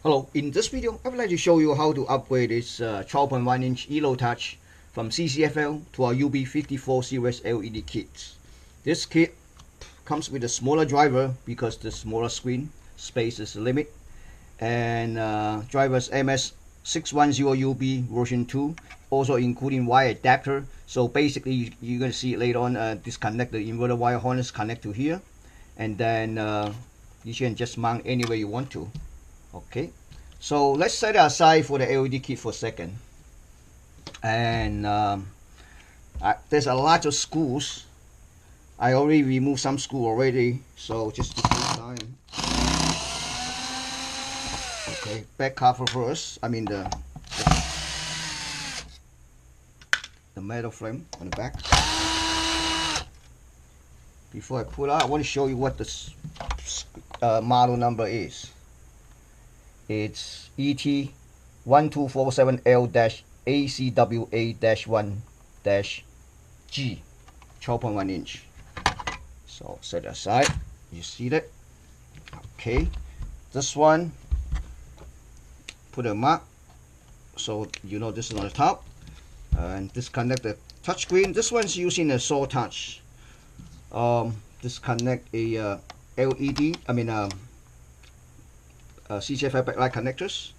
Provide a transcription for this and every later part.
Hello, in this video I would like to show you how to upgrade this 12.1-inch ELO touch from CCFL to our UB54 series LED kit. This kit comes with a smaller driver because the smaller screen space is the limit, and drivers MS610UB version 2, also including wire adapter. So basically you're going to see it later on, disconnect the inverter wire harness, connect to here, and then you can just mount anywhere you want to. Okay, so let's set it aside for the LED kit for a second. And there's a lot of screws. I already removed some screw already, so just give me time. Okay, back cover first. I mean the metal frame on the back. Before I pull out, I want to show you what the model number is. It's ET1247L-8CWA-1-G, 12.1 inch. So set aside. You see that? Okay. This one, put a mark so you know this is on the top. And disconnect the touchscreen. This one's using a saw touch. Disconnect a LED. CCFL backlight connectors,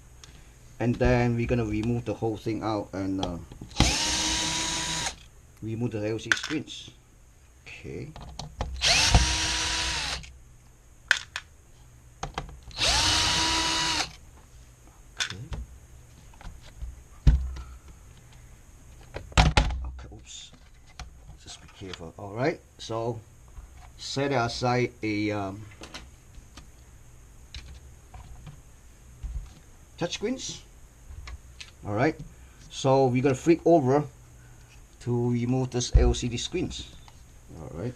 and then we're gonna remove the whole thing out and remove the LCD screens. Okay. Okay. Oops. Just be careful. All right. So set aside a touchscreens. All right, so we're gonna flip over to remove this LCD screens. All right.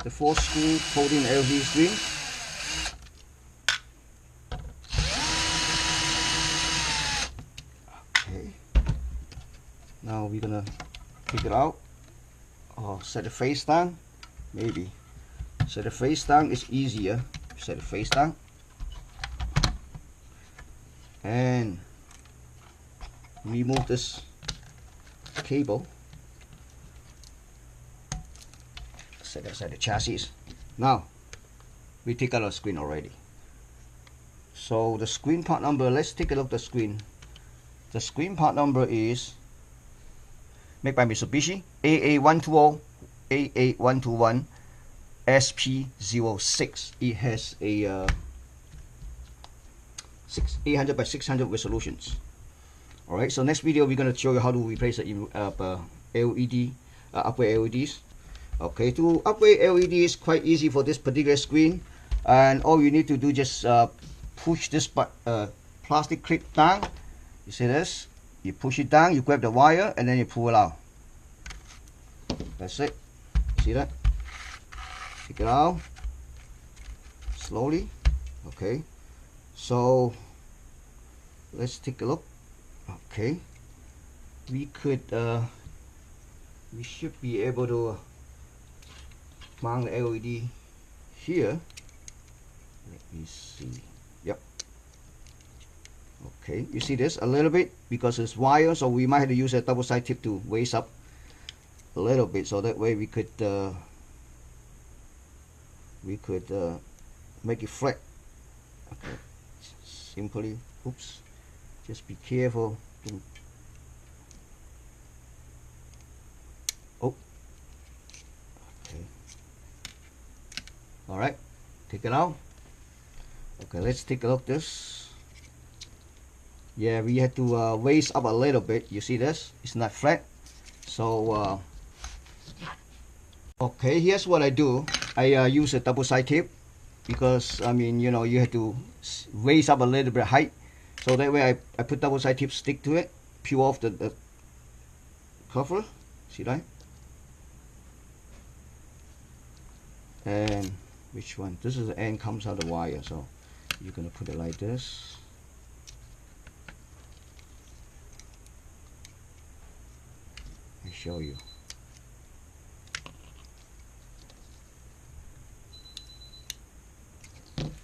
The 4 screw holding the LCD screen. Now we're gonna pick it out. Set the face down. Maybe set the face down is easier. Set the face down and remove this cable. Set aside the chassis. Now we take out the screen already. So the screen part number. Let's take a look at the screen. The screen part number is made by Mitsubishi, AA120-AA121 SP06. It has a 800 by 600 resolutions. Alright, so next video we're going to show you how to replace the LED, upgrade LEDs. Okay, to upgrade LED is quite easy for this particular screen, and all you need to do just push this plastic clip down. You see this? You push it down, you grab the wire, and then you pull it out. That's it. See that? Take it out slowly. Okay, so let's take a look. Okay, we should be able to mount the LED here. Let me see. Yep. Okay, you see this a little bit because it's wire, so we might have to use a double side tip to raise up a little bit, so that way we could make it flat. Okay, simply, oops, just be careful. Oh, okay. All right, take it out. Okay, let's take a look at this. Yeah, we had to raise up a little bit. You see this? It's not flat. So okay, here's what I do. I use a double side tape because you know, you have to raise up a little bit height. So that way I put double side tape, stick to it, peel off the cover. See that? And which one? This is the end comes out the wire. So you're gonna put it like this. show you.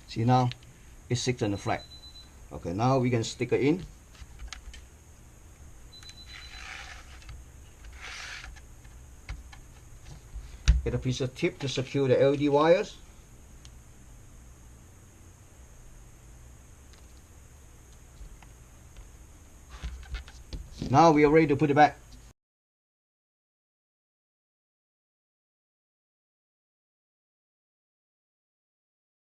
See now, it sits on the flat. Okay, now we can stick it in. Get a piece of tape to secure the LED wires. Now we are ready to put it back.